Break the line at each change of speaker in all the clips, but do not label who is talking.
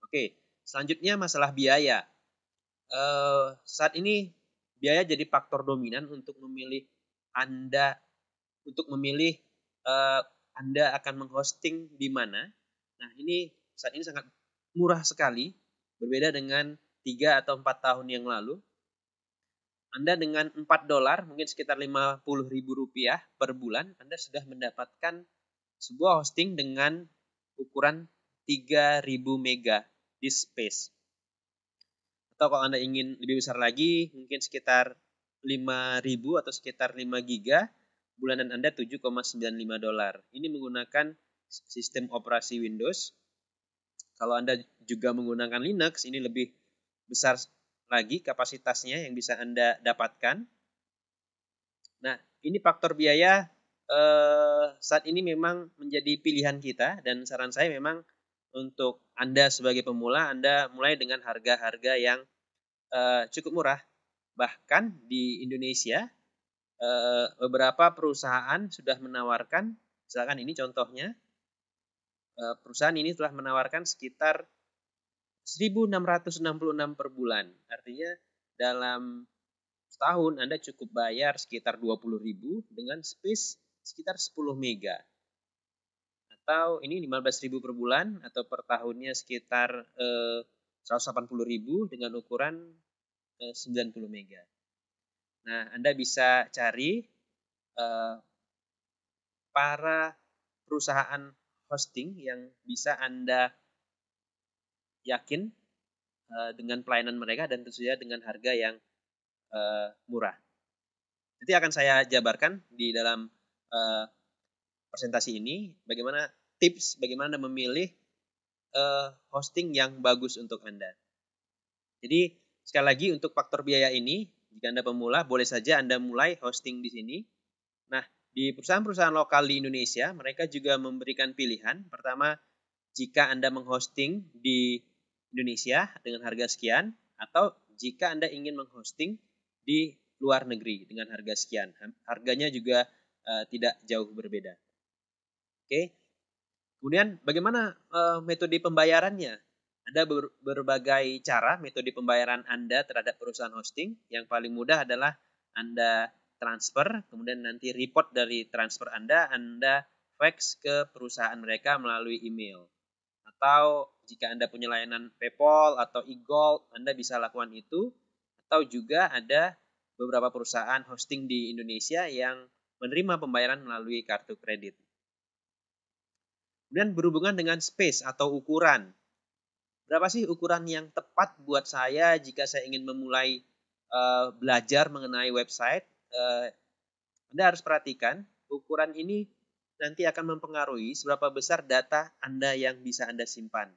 Oke, selanjutnya masalah biaya. Saat ini biaya jadi faktor dominan untuk memilih Anda eh, Anda akan menghosting di mana. Nah, ini saat ini sangat murah sekali, berbeda dengan 3 atau 4 tahun yang lalu. Anda dengan $4, mungkin sekitar Rp50.000 per bulan, Anda sudah mendapatkan sebuah hosting dengan ukuran 3.000 mega disk space. Atau kalau Anda ingin lebih besar lagi, mungkin sekitar 5.000 atau sekitar 5 giga, bulanan Anda $7,95. Ini menggunakan sistem operasi Windows. Kalau Anda juga menggunakan Linux, ini lebih besar lagi kapasitasnya yang bisa Anda dapatkan. Nah, ini faktor biaya saat ini memang menjadi pilihan kita, dan saran saya memang untuk Anda sebagai pemula, Anda mulai dengan harga-harga yang cukup murah. Bahkan di Indonesia, beberapa perusahaan sudah menawarkan, misalkan ini contohnya, perusahaan ini telah menawarkan sekitar 1.666 per bulan. Artinya dalam setahun Anda cukup bayar sekitar 20.000 dengan space sekitar 10 mega. Atau ini 15.000 per bulan atau per tahunnya sekitar 180.000 dengan ukuran 90 mega. Nah, Anda bisa cari para perusahaan hosting yang bisa Anda yakin dengan pelayanan mereka dan tentu saja dengan harga yang murah. Nanti akan saya jabarkan di dalam presentasi ini bagaimana tips bagaimana memilih hosting yang bagus untuk Anda. Jadi sekali lagi untuk faktor biaya ini, jika Anda pemula boleh saja Anda mulai hosting di sini. Nah, di perusahaan-perusahaan lokal di Indonesia, mereka juga memberikan pilihan. Pertama, jika Anda menghosting di Indonesia dengan harga sekian, atau jika Anda ingin menghosting di luar negeri dengan harga sekian. Harganya juga tidak jauh berbeda. Oke. Kemudian bagaimana metode pembayarannya? Ada berbagai cara metode pembayaran Anda terhadap perusahaan hosting. Yang paling mudah adalah Anda transfer, kemudian nanti report dari transfer Anda fax ke perusahaan mereka melalui email. Atau jika Anda punya layanan PayPal atau eGold, Anda bisa lakukan itu. Atau juga ada beberapa perusahaan hosting di Indonesia yang menerima pembayaran melalui kartu kredit. Kemudian berhubungan dengan space atau ukuran. Berapa sih ukuran yang tepat buat saya jika saya ingin memulai belajar mengenai website? Anda harus perhatikan, ukuran ini nanti akan mempengaruhi seberapa besar data Anda yang bisa Anda simpan.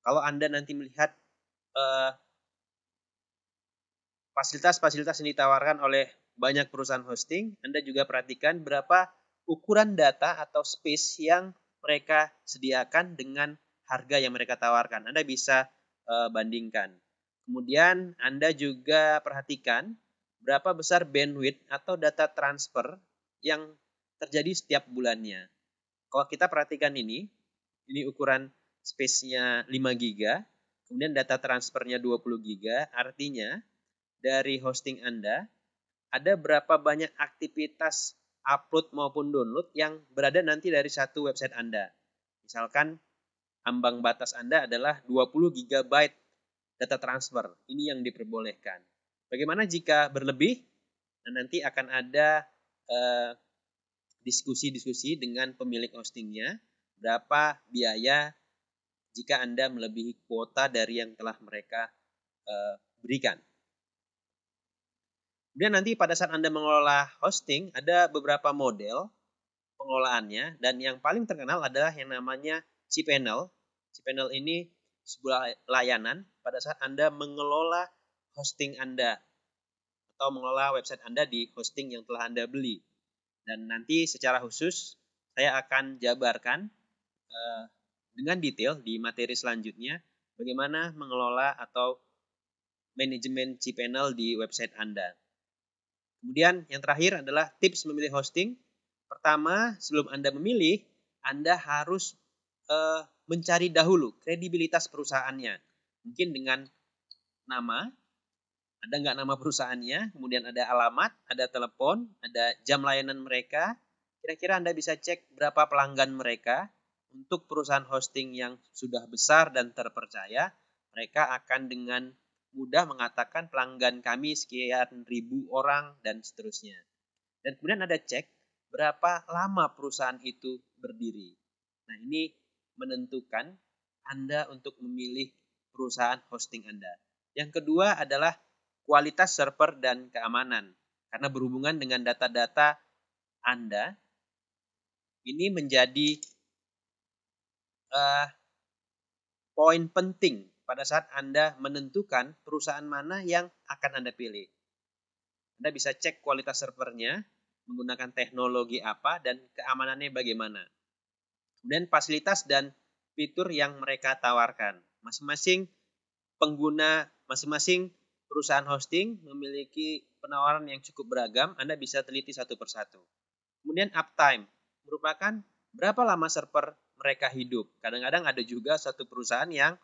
Kalau Anda nanti melihat fasilitas-fasilitas yang ditawarkan oleh banyak perusahaan hosting, Anda juga perhatikan berapa ukuran data atau space yang mereka sediakan dengan harga yang mereka tawarkan. Anda bisa bandingkan. Kemudian Anda juga perhatikan berapa besar bandwidth atau data transfer yang terjadi setiap bulannya. Kalau kita perhatikan ini ukuran space-nya 5 giga, kemudian data transfernya 20 giga, artinya dari hosting Anda, ada berapa banyak aktivitas upload maupun download yang berada nanti dari satu website Anda. Misalkan ambang batas Anda adalah 20 GB data transfer. Ini yang diperbolehkan. Bagaimana jika berlebih? Nah, nanti akan ada diskusi-diskusi dengan pemilik hostingnya. Berapa biaya jika Anda melebihi kuota dari yang telah mereka berikan. Kemudian nanti pada saat Anda mengelola hosting, ada beberapa model pengelolaannya, dan yang paling terkenal adalah yang namanya cPanel. cPanel ini sebuah layanan pada saat Anda mengelola hosting Anda atau mengelola website Anda di hosting yang telah Anda beli. Dan nanti secara khusus saya akan jabarkan dengan detail di materi selanjutnya bagaimana mengelola atau manajemen cPanel di website Anda. Kemudian yang terakhir adalah tips memilih hosting. Pertama, sebelum Anda memilih, Anda harus mencari dahulu kredibilitas perusahaannya. Mungkin dengan nama, ada nggak nama perusahaannya, kemudian ada alamat, ada telepon, ada jam layanan mereka. Kira-kira Anda bisa cek berapa pelanggan mereka. Untuk perusahaan hosting yang sudah besar dan terpercaya, mereka akan dengan mudah mengatakan pelanggan kami sekian ribu orang dan seterusnya. Dan kemudian ada cek berapa lama perusahaan itu berdiri. Nah, ini menentukan Anda untuk memilih perusahaan hosting Anda. Yang kedua adalah kualitas server dan keamanan. Karena berhubungan dengan data-data Anda, ini menjadi poin penting pada saat Anda menentukan perusahaan mana yang akan Anda pilih. Anda bisa cek kualitas servernya, menggunakan teknologi apa, dan keamanannya bagaimana. Kemudian fasilitas dan fitur yang mereka tawarkan. Masing-masing pengguna, masing-masing perusahaan hosting memiliki penawaran yang cukup beragam. Anda bisa teliti satu persatu. Kemudian uptime merupakan berapa lama server mereka hidup. Kadang-kadang ada juga satu perusahaan yang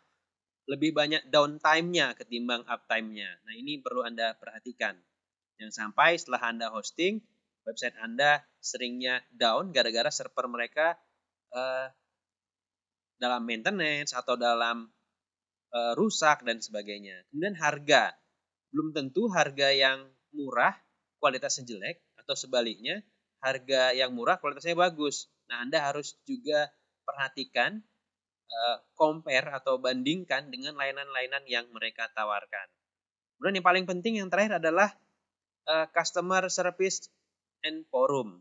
lebih banyak downtime-nya ketimbang uptime-nya. Nah, ini perlu Anda perhatikan. Jangan sampai setelah Anda hosting, website Anda seringnya down gara-gara server mereka dalam maintenance atau dalam rusak dan sebagainya. Kemudian harga. Belum tentu harga yang murah kualitasnya jelek atau sebaliknya harga yang murah kualitasnya bagus. Nah, Anda harus juga perhatikan, compare atau bandingkan dengan layanan-layanan yang mereka tawarkan. Kemudian yang paling penting yang terakhir adalah customer service and forum.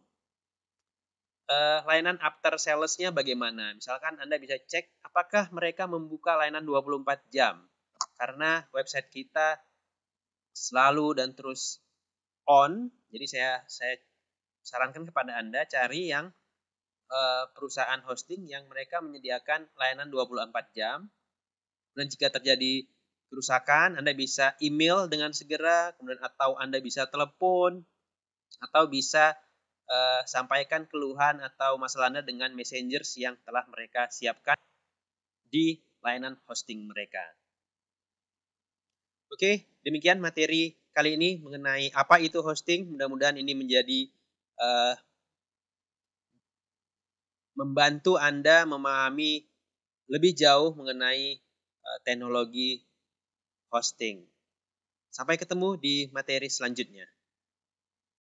Layanan after sales-nya bagaimana? Misalkan Anda bisa cek apakah mereka membuka layanan 24 jam. Karena website kita selalu dan terus on. Jadi saya sarankan kepada Anda cari yang perusahaan hosting yang mereka menyediakan layanan 24 jam. Dan jika terjadi kerusakan, Anda bisa email dengan segera, kemudian atau Anda bisa telepon, atau bisa sampaikan keluhan atau masalah Anda dengan messengers yang telah mereka siapkan di layanan hosting mereka. Oke, demikian materi kali ini mengenai apa itu hosting. Mudah-mudahan ini menjadi membantu Anda memahami lebih jauh mengenai teknologi hosting. Sampai ketemu di materi selanjutnya.